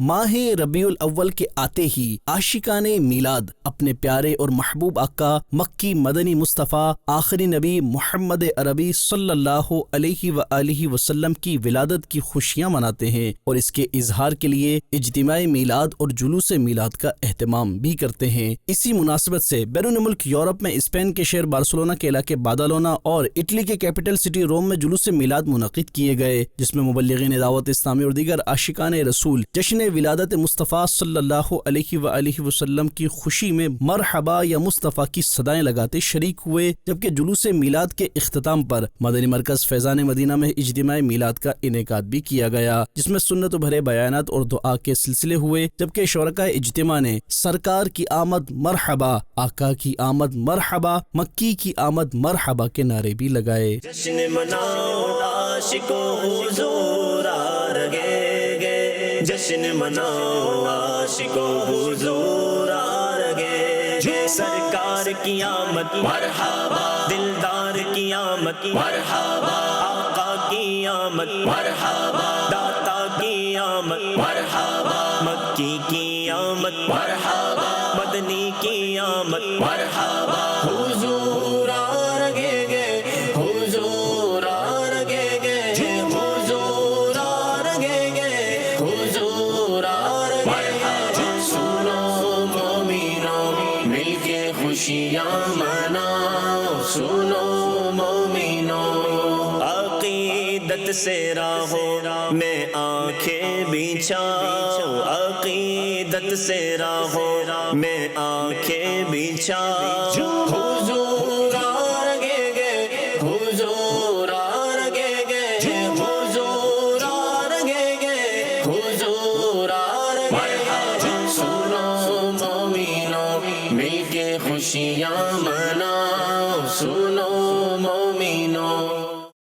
ماہ ربیع الاول کے آتے ہی عاشقان میلاد اپنے پیارے اور محبوب آقا مکی مدنی مصطفیٰ آخری نبی محمد عربی صلی اللہ علیہ وآلہ وسلم کی ولادت کی خوشیاں مناتے ہیں اور اس کے اظہار کے لیے اجتماع میلاد اور جلوس میلاد کا اہتمام بھی کرتے ہیں۔ اسی مناسبت سے بیرون ملک یورپ میں اسپین کے شہر بارسلونا کے علاقے بادالونا اور اٹلی کے کیپٹل سٹی روم میں جلوس میلاد منعقد کیے گئے، جس میں مبلغین دعوت اسلامی اور دیگر عاشقان رسول جشن ولادت مصطفیٰ صلی اللہ علیہ وآلہ وسلم کی خوشی میں مرحبا یا مصطفیٰ کی صدائیں لگاتے شریک ہوئے، جبکہ جلوس میلاد کے اختتام پر مدنی مرکز فیضان مدینہ میں اجتماع میلاد کا انعقاد بھی کیا گیا، جس میں سنت بھرے بیانات اور دعا کے سلسلے ہوئے، جبکہ شرکائے اجتماع نے سرکار کی آمد مرحبا، آقا کی آمد مرحبا، مکی کی آمد مرحبا کے نعرے بھی لگائے۔ جشن مناؤ عاشقوں حضور آ رہے گے، جشن مناؤ عاشقوں حضور آ رہے گے، سرکار کی آمد مرحبا، دلدار کی آمد مرحبا، آقا کی آمد مرحبا، داتا کی آمد مرحبا، مکی کی آمد مرحبا، مدنی کی آمد مرحبا، حضور آ رہے گے، حضور آ رہے گے، حضور آ رہے گے، حضور آ رہے گے، سنو مومنو مل کے خوشیاں مناؤ، سنو مومنو عقیدت سے راہوں میں آنکھیں بچھاؤ، عقیدت سے راہوں میں آنکھیں بچھاؤ، حضور آ رہے گے، حضور آ رہے گے، حضور آ رہے گے، حضور آ رہے گے، سنو مومنو مل کے خوشیاں مناؤ، سنو مومنو